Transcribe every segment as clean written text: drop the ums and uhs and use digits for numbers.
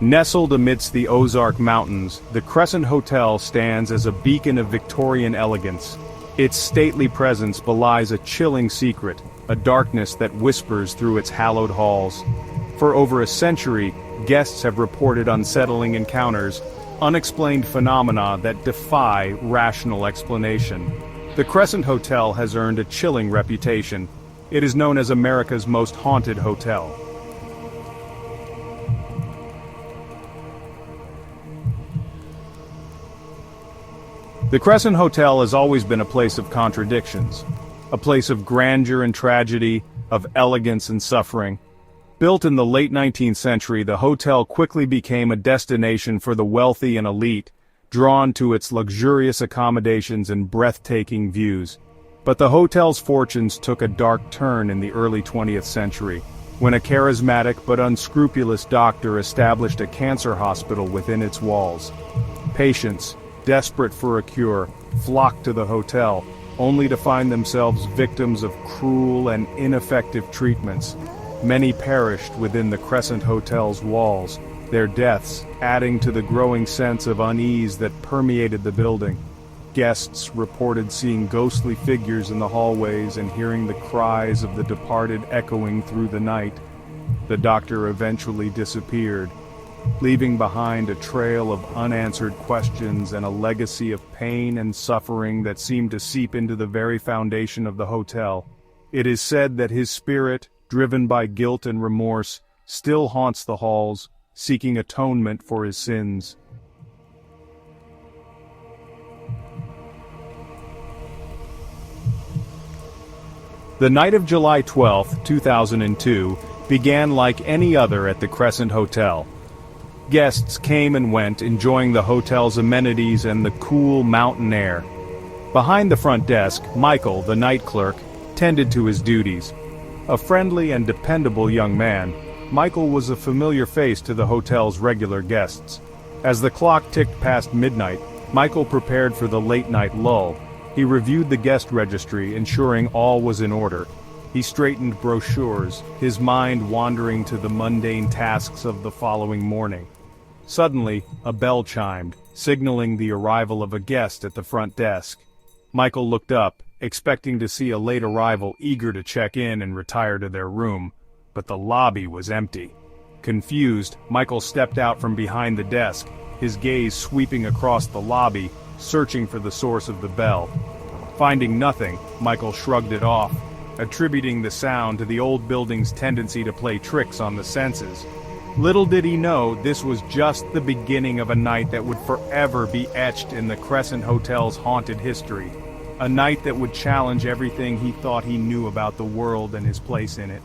Nestled amidst the Ozark Mountains, the Crescent Hotel stands as a beacon of Victorian elegance. Its stately presence belies a chilling secret, a darkness that whispers through its hallowed halls. For over a century, guests have reported unsettling encounters, unexplained phenomena that defy rational explanation. The Crescent Hotel has earned a chilling reputation. It is known as America's most haunted hotel. The Crescent Hotel has always been a place of contradictions, a place of grandeur and tragedy, of elegance and suffering. Built in the late 19th century, the hotel quickly became a destination for the wealthy and elite, drawn to its luxurious accommodations and breathtaking views. But the hotel's fortunes took a dark turn in the early 20th century, when a charismatic but unscrupulous doctor established a cancer hospital within its walls. Patients, desperate for a cure, flocked to the hotel, only to find themselves victims of cruel and ineffective treatments. Many perished within the Crescent Hotel's walls, their deaths adding to the growing sense of unease that permeated the building. Guests reported seeing ghostly figures in the hallways and hearing the cries of the departed echoing through the night. The doctor eventually disappeared, leaving behind a trail of unanswered questions and a legacy of pain and suffering that seemed to seep into the very foundation of the hotel. It is said that his spirit, driven by guilt and remorse, still haunts the halls, seeking atonement for his sins. The night of July 12, 2002, began like any other at the Crescent Hotel. Guests came and went, enjoying the hotel's amenities and the cool mountain air. Behind the front desk, Michael, the night clerk, tended to his duties. A friendly and dependable young man, Michael was a familiar face to the hotel's regular guests. As the clock ticked past midnight, Michael prepared for the late-night lull. He reviewed the guest registry, ensuring all was in order. He straightened brochures, his mind wandering to the mundane tasks of the following morning. Suddenly, a bell chimed, signaling the arrival of a guest at the front desk. Michael looked up, expecting to see a late arrival eager to check in and retire to their room, but the lobby was empty. Confused, Michael stepped out from behind the desk, his gaze sweeping across the lobby, searching for the source of the bell. Finding nothing, Michael shrugged it off, attributing the sound to the old building's tendency to play tricks on the senses. Little did he know this was just the beginning of a night that would forever be etched in the Crescent Hotel's haunted history. A night that would challenge everything he thought he knew about the world and his place in it.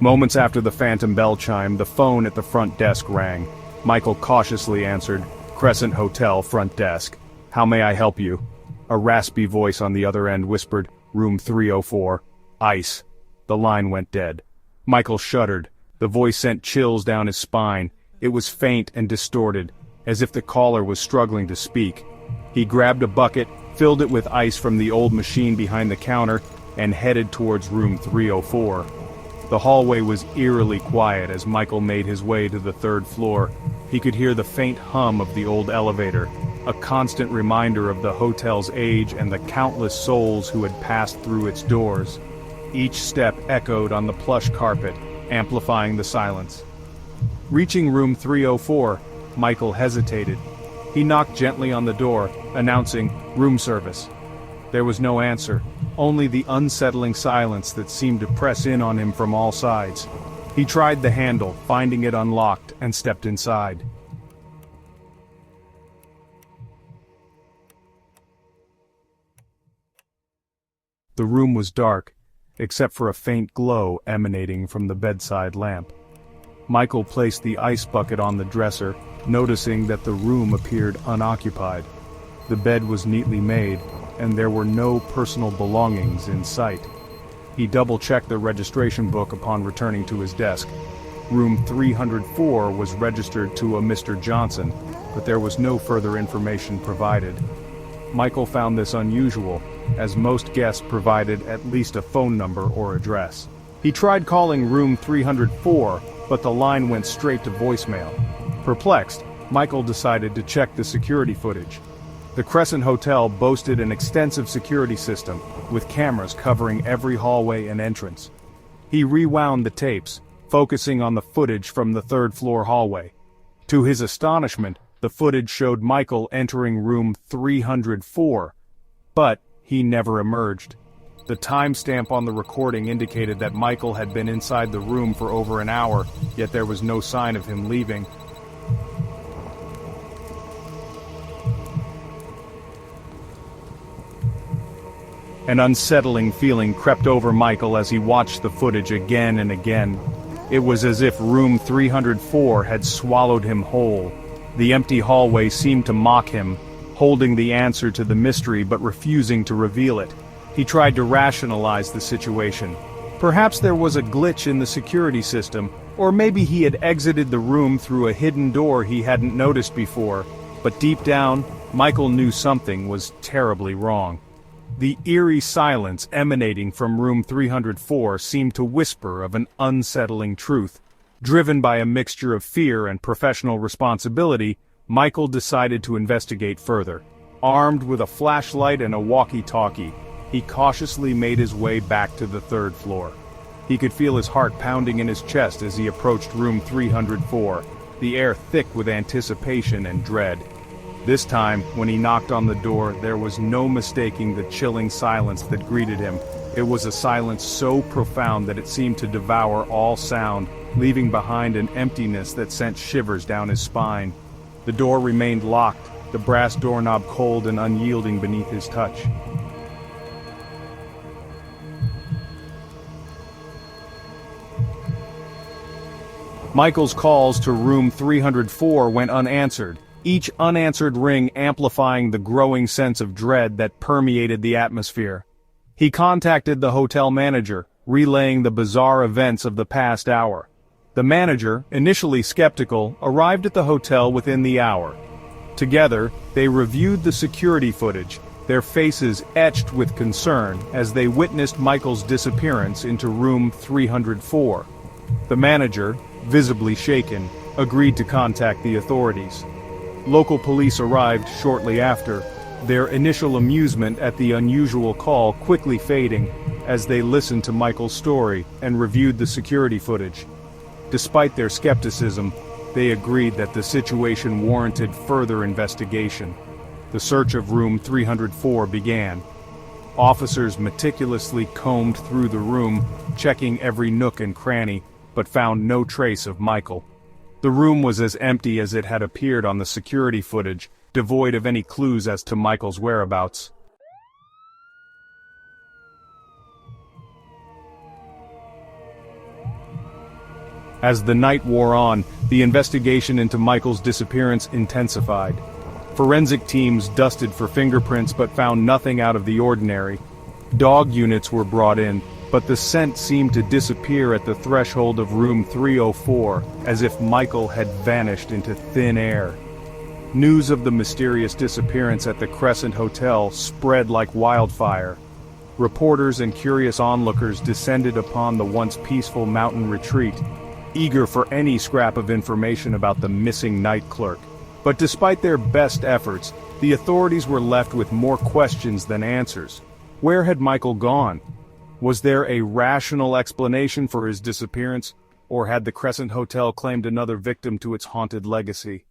Moments after the phantom bell chimed, the phone at the front desk rang. Michael cautiously answered, "Crescent Hotel, front desk. How may I help you?" A raspy voice on the other end whispered, "Room 304. Ice." The line went dead. Michael shuddered. The voice sent chills down his spine. It was faint and distorted, as if the caller was struggling to speak. He grabbed a bucket, filled it with ice from the old machine behind the counter, and headed towards room 304. The hallway was eerily quiet as Michael made his way to the third floor. He could hear the faint hum of the old elevator, a constant reminder of the hotel's age and the countless souls who had passed through its doors. Each step echoed on the plush carpet, amplifying the silence. Reaching room 304, Michael hesitated. He knocked gently on the door, announcing, "Room service." There was no answer, only the unsettling silence that seemed to press in on him from all sides. He tried the handle, finding it unlocked, and stepped inside. The room was dark, except for a faint glow emanating from the bedside lamp. Michael placed the ice bucket on the dresser, noticing that the room appeared unoccupied. The bed was neatly made, and there were no personal belongings in sight. He double-checked the registration book upon returning to his desk. Room 304 was registered to a Mr. Johnson, but there was no further information provided. Michael found this unusual, as most guests provided at least a phone number or address. He tried calling room 304, but the line went straight to voicemail. Perplexed, Michael decided to check the security footage. The Crescent Hotel boasted an extensive security system, with cameras covering every hallway and entrance. He rewound the tapes, focusing on the footage from the third-floor hallway. To his astonishment, the footage showed Michael entering room 304, but he never emerged. The timestamp on the recording indicated that Michael had been inside the room for over an hour, yet there was no sign of him leaving. An unsettling feeling crept over Michael as he watched the footage again and again. It was as if room 304 had swallowed him whole. The empty hallway seemed to mock him, holding the answer to the mystery but refusing to reveal it. He tried to rationalize the situation. Perhaps there was a glitch in the security system, or maybe he had exited the room through a hidden door he hadn't noticed before. But deep down, Michael knew something was terribly wrong. The eerie silence emanating from room 304 seemed to whisper of an unsettling truth. Driven by a mixture of fear and professional responsibility, Michael decided to investigate further. Armed with a flashlight and a walkie-talkie, he cautiously made his way back to the third floor. He could feel his heart pounding in his chest as he approached room 304, the air thick with anticipation and dread. This time, when he knocked on the door, there was no mistaking the chilling silence that greeted him. It was a silence so profound that it seemed to devour all sound, leaving behind an emptiness that sent shivers down his spine. The door remained locked, the brass doorknob cold and unyielding beneath his touch. Michael's calls to room 304 went unanswered, each unanswered ring amplifying the growing sense of dread that permeated the atmosphere. He contacted the hotel manager, relaying the bizarre events of the past hour. The manager, initially skeptical, arrived at the hotel within the hour. Together, they reviewed the security footage, their faces etched with concern as they witnessed Michael's disappearance into room 304. The manager, visibly shaken, agreed to contact the authorities. Local police arrived shortly after, their initial amusement at the unusual call quickly fading as they listened to Michael's story and reviewed the security footage. Despite their skepticism, they agreed that the situation warranted further investigation. The search of room 304 began. Officers meticulously combed through the room, checking every nook and cranny, but found no trace of Michael. The room was as empty as it had appeared on the security footage, devoid of any clues as to Michael's whereabouts. As the night wore on, the investigation into Michael's disappearance intensified. Forensic teams dusted for fingerprints but found nothing out of the ordinary. Dog units were brought in, but the scent seemed to disappear at the threshold of room 304, as if Michael had vanished into thin air. News of the mysterious disappearance at the Crescent Hotel spread like wildfire. Reporters and curious onlookers descended upon the once peaceful mountain retreat, eager for any scrap of information about the missing night clerk. But despite their best efforts, the authorities were left with more questions than answers. Where had Michael gone? Was there a rational explanation for his disappearance, or had the Crescent Hotel claimed another victim to its haunted legacy?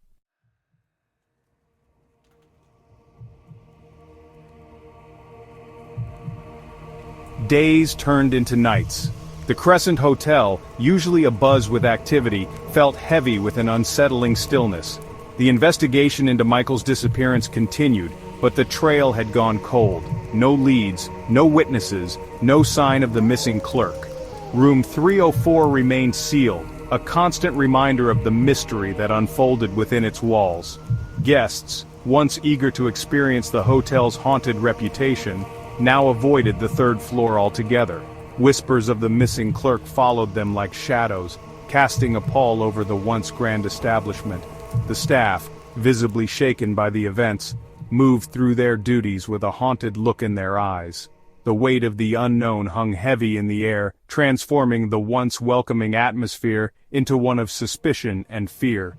Days turned into nights. The Crescent Hotel, usually abuzz with activity, felt heavy with an unsettling stillness. The investigation into Michael's disappearance continued, but the trail had gone cold. No leads, no witnesses, no sign of the missing clerk. Room 304 remained sealed, a constant reminder of the mystery that unfolded within its walls. Guests, once eager to experience the hotel's haunted reputation, now avoided the third floor altogether. Whispers of the missing clerk followed them like shadows, casting a pall over the once grand establishment. The staff, visibly shaken by the events, moved through their duties with a haunted look in their eyes. The weight of the unknown hung heavy in the air, transforming the once welcoming atmosphere into one of suspicion and fear.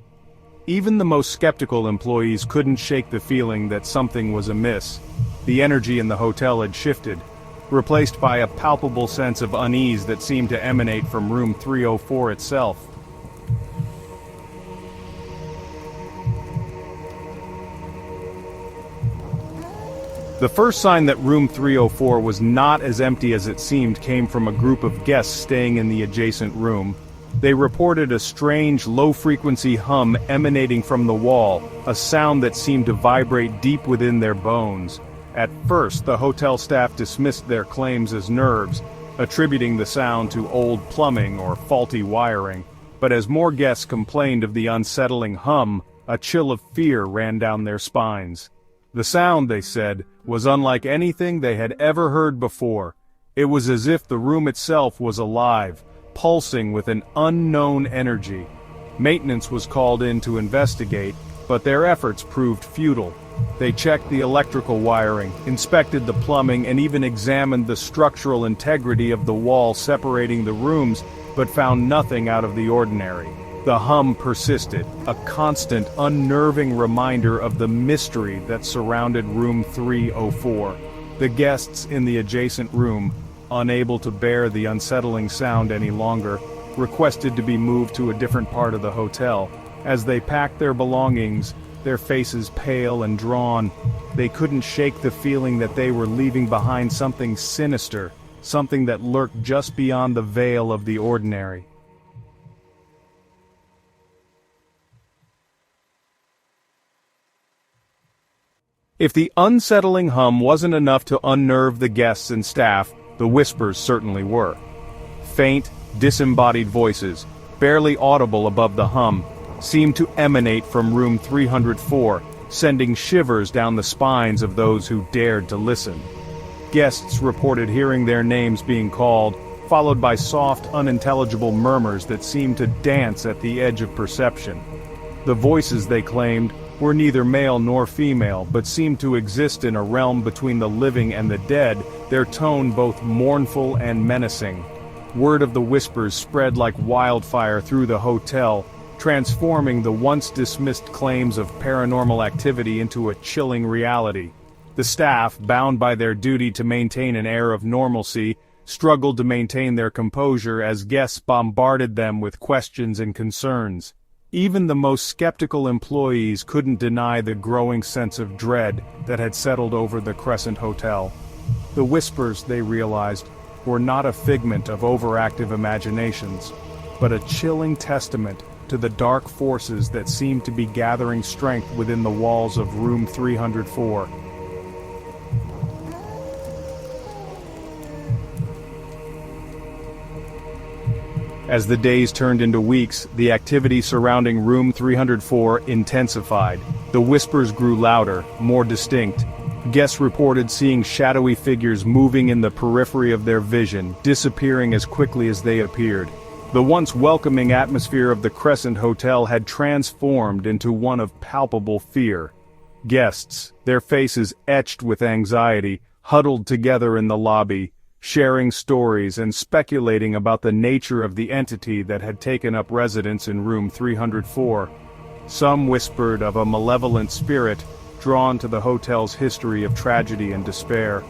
Even the most skeptical employees couldn't shake the feeling that something was amiss. The energy in the hotel had shifted, replaced by a palpable sense of unease that seemed to emanate from room 304 itself. The first sign that room 304 was not as empty as it seemed came from a group of guests staying in the adjacent room. They reported a strange, low-frequency hum emanating from the wall, a sound that seemed to vibrate deep within their bones. At first, the hotel staff dismissed their claims as nerves, attributing the sound to old plumbing or faulty wiring. But as more guests complained of the unsettling hum, a chill of fear ran down their spines. The sound, they said, was unlike anything they had ever heard before. It was as if the room itself was alive, pulsing with an unknown energy. Maintenance was called in to investigate, but their efforts proved futile. They checked the electrical wiring, inspected the plumbing, and even examined the structural integrity of the wall separating the rooms, but found nothing out of the ordinary. The hum persisted, a constant, unnerving reminder of the mystery that surrounded room 304. The guests in the adjacent room, unable to bear the unsettling sound any longer, requested to be moved to a different part of the hotel. As they packed their belongings, their faces pale and drawn, they couldn't shake the feeling that they were leaving behind something sinister, something that lurked just beyond the veil of the ordinary. If the unsettling hum wasn't enough to unnerve the guests and staff, the whispers certainly were. Faint, disembodied voices, barely audible above the hum, seemed to emanate from room 304, sending shivers down the spines of those who dared to listen. Guests reported hearing their names being called, followed by soft, unintelligible murmurs that seemed to dance at the edge of perception. The voices, they claimed, were neither male nor female, but seemed to exist in a realm between the living and the dead, their tone both mournful and menacing. Word of the whispers spread like wildfire through the hotel, transforming the once dismissed claims of paranormal activity into a chilling reality. The staff, bound by their duty to maintain an air of normalcy, struggled to maintain their composure as guests bombarded them with questions and concerns. Even the most skeptical employees couldn't deny the growing sense of dread that had settled over the Crescent Hotel. The whispers, they realized, were not a figment of overactive imaginations, but a chilling testament to the dark forces that seemed to be gathering strength within the walls of room 304. As the days turned into weeks, the activity surrounding room 304 intensified. The whispers grew louder, more distinct. Guests reported seeing shadowy figures moving in the periphery of their vision, disappearing as quickly as they appeared. The once welcoming atmosphere of the Crescent Hotel had transformed into one of palpable fear. Guests, their faces etched with anxiety, huddled together in the lobby, sharing stories and speculating about the nature of the entity that had taken up residence in room 304. Some whispered of a malevolent spirit drawn to the hotel's history of tragedy and despair.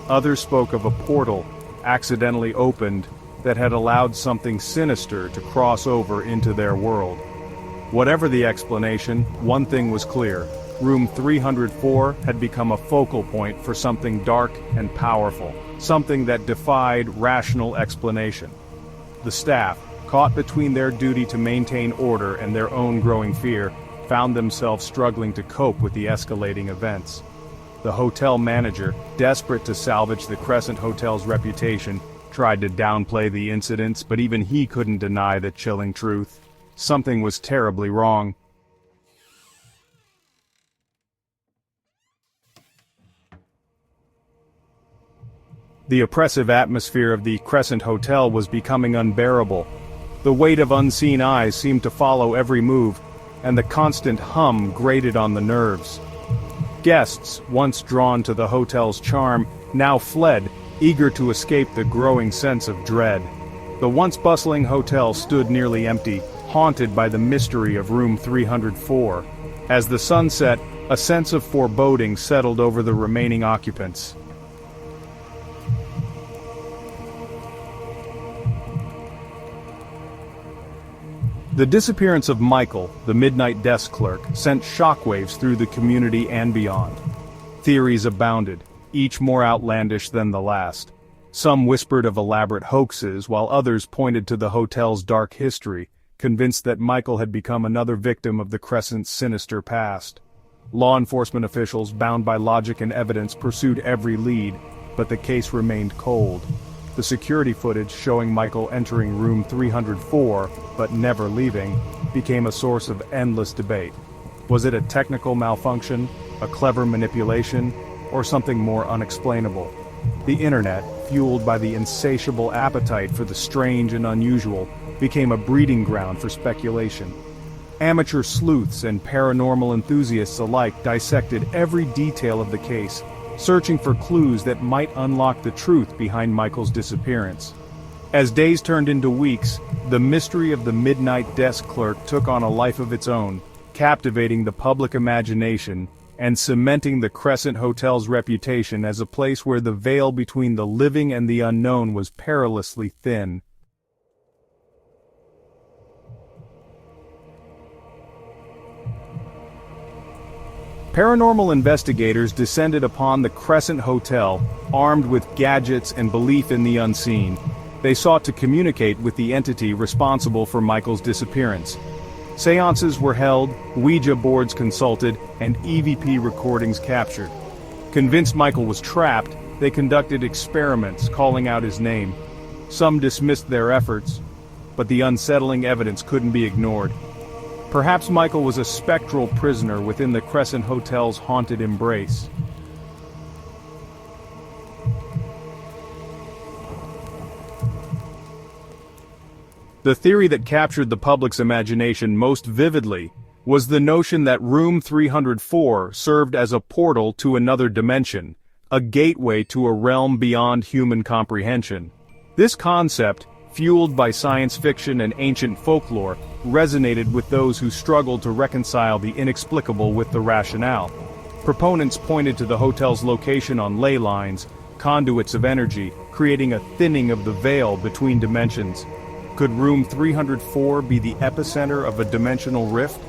Others spoke of a portal, accidentally opened, that had allowed something sinister to cross over into their world. Whatever the explanation, one thing was clear. Room 304 had become a focal point for something dark and powerful, something that defied rational explanation. The staff, caught between their duty to maintain order and their own growing fear, found themselves struggling to cope with the escalating events. The hotel manager, desperate to salvage the Crescent Hotel's reputation, tried to downplay the incidents, but even he couldn't deny the chilling truth. Something was terribly wrong. The oppressive atmosphere of the Crescent Hotel was becoming unbearable. The weight of unseen eyes seemed to follow every move, and the constant hum grated on the nerves. Guests, once drawn to the hotel's charm, now fled, eager to escape the growing sense of dread. The once bustling hotel stood nearly empty, haunted by the mystery of room 304. As the sun set, a sense of foreboding settled over the remaining occupants. The disappearance of Michael, the midnight desk clerk, sent shockwaves through the community and beyond. Theories abounded, each more outlandish than the last. Some whispered of elaborate hoaxes, while others pointed to the hotel's dark history, convinced that Michael had become another victim of the Crescent's sinister past. Law enforcement officials, bound by logic and evidence, pursued every lead, but the case remained cold. The security footage showing Michael entering room 304, but never leaving, became a source of endless debate. Was it a technical malfunction, a clever manipulation, or something more unexplainable? The internet, fueled by the insatiable appetite for the strange and unusual, became a breeding ground for speculation. Amateur sleuths and paranormal enthusiasts alike dissected every detail of the case, searching for clues that might unlock the truth behind Michael's disappearance. As days turned into weeks, the mystery of the midnight desk clerk took on a life of its own, captivating the public imagination and cementing the Crescent Hotel's reputation as a place where the veil between the living and the unknown was perilously thin. Paranormal investigators descended upon the Crescent Hotel, armed with gadgets and belief in the unseen. They sought to communicate with the entity responsible for Michael's disappearance. Seances were held, Ouija boards consulted, and EVP recordings captured. Convinced Michael was trapped, they conducted experiments calling out his name. Some dismissed their efforts, but the unsettling evidence couldn't be ignored. Perhaps Michael was a spectral prisoner within the Crescent Hotel's haunted embrace. The theory that captured the public's imagination most vividly was the notion that room 304 served as a portal to another dimension, a gateway to a realm beyond human comprehension. This concept, fueled by science fiction and ancient folklore, resonated with those who struggled to reconcile the inexplicable with the rationale. Proponents pointed to the hotel's location on ley lines, conduits of energy, creating a thinning of the veil between dimensions. Could room 304 be the epicenter of a dimensional rift?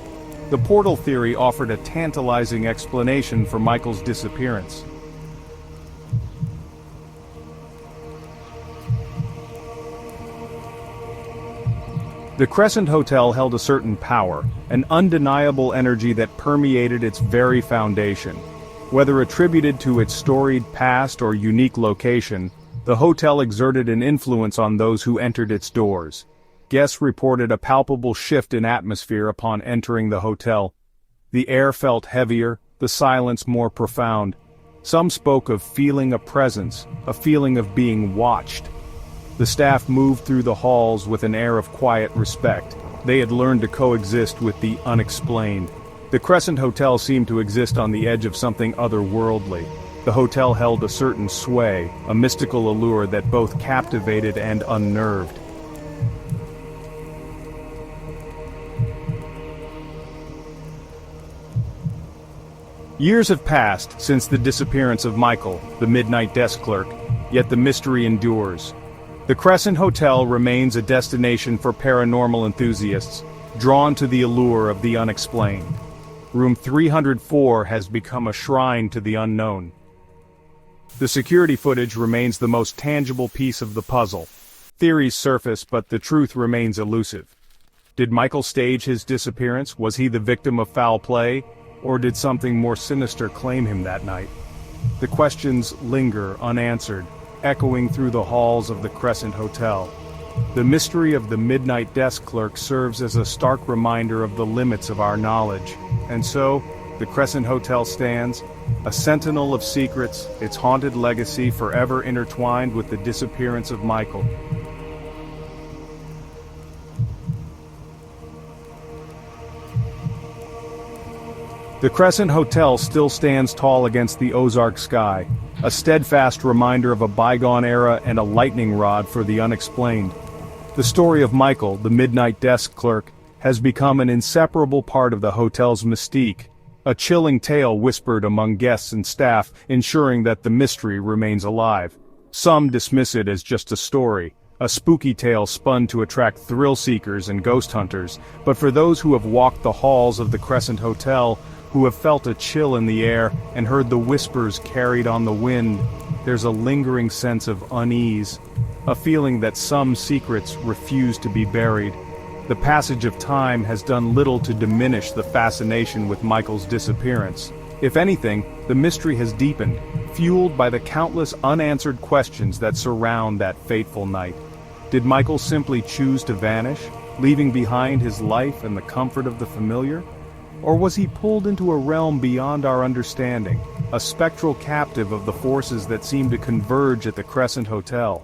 The portal theory offered a tantalizing explanation for Michael's disappearance. The Crescent Hotel held a certain power, an undeniable energy that permeated its very foundation. Whether attributed to its storied past or unique location, the hotel exerted an influence on those who entered its doors. Guests reported a palpable shift in atmosphere upon entering the hotel. The air felt heavier, the silence more profound. Some spoke of feeling a presence, a feeling of being watched. The staff moved through the halls with an air of quiet respect. They had learned to coexist with the unexplained. The Crescent Hotel seemed to exist on the edge of something otherworldly. The hotel held a certain sway, a mystical allure that both captivated and unnerved. Years have passed since the disappearance of Michael, the midnight desk clerk, yet the mystery endures. The Crescent Hotel remains a destination for paranormal enthusiasts, drawn to the allure of the unexplained. Room 304 has become a shrine to the unknown. The security footage remains the most tangible piece of the puzzle. Theories surface, but the truth remains elusive. Did Michael stage his disappearance? Was he the victim of foul play? Or did something more sinister claim him that night? The questions linger unanswered, echoing through the halls of the Crescent Hotel. The mystery of the midnight desk clerk serves as a stark reminder of the limits of our knowledge. And so, the Crescent Hotel stands, a sentinel of secrets, its haunted legacy forever intertwined with the disappearance of Michael. The Crescent Hotel still stands tall against the Ozark sky, a steadfast reminder of a bygone era and a lightning rod for the unexplained. The story of Michael, the midnight desk clerk, has become an inseparable part of the hotel's mystique, a chilling tale whispered among guests and staff, ensuring that the mystery remains alive. Some dismiss it as just a story, a spooky tale spun to attract thrill-seekers and ghost hunters, but for those who have walked the halls of the Crescent Hotel, who have felt a chill in the air and heard the whispers carried on the wind, there's a lingering sense of unease, a feeling that some secrets refuse to be buried. The passage of time has done little to diminish the fascination with Michael's disappearance. If anything, the mystery has deepened, fueled by the countless unanswered questions that surround that fateful night. Did Michael simply choose to vanish, leaving behind his life and the comfort of the familiar? Or was he pulled into a realm beyond our understanding, a spectral captive of the forces that seem to converge at the Crescent Hotel?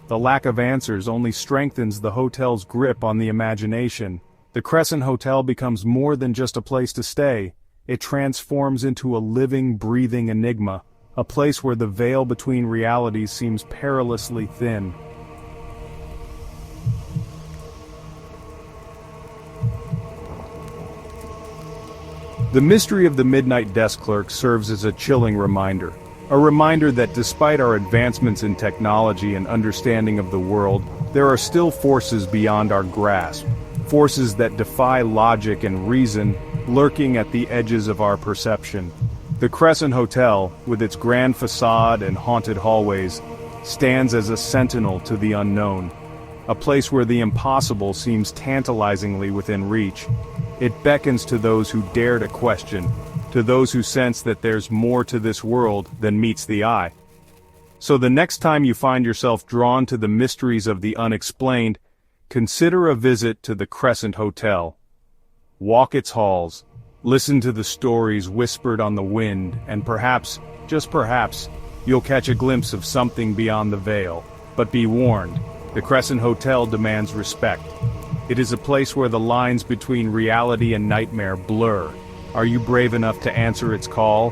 The lack of answers only strengthens the hotel's grip on the imagination. The Crescent Hotel becomes more than just a place to stay. It transforms into a living, breathing enigma, a place where the veil between realities seems perilously thin. The mystery of the midnight desk clerk serves as a chilling reminder. A reminder that despite our advancements in technology and understanding of the world, there are still forces beyond our grasp. Forces that defy logic and reason, lurking at the edges of our perception. The Crescent Hotel, with its grand facade and haunted hallways, stands as a sentinel to the unknown. A place where the impossible seems tantalizingly within reach. It beckons to those who dare to question, to those who sense that there's more to this world than meets the eye. So the next time you find yourself drawn to the mysteries of the unexplained, consider a visit to the Crescent Hotel. Walk its halls, listen to the stories whispered on the wind, and perhaps, just perhaps, you'll catch a glimpse of something beyond the veil. But be warned, the Crescent Hotel demands respect. It is a place where the lines between reality and nightmare blur. Are you brave enough to answer its call?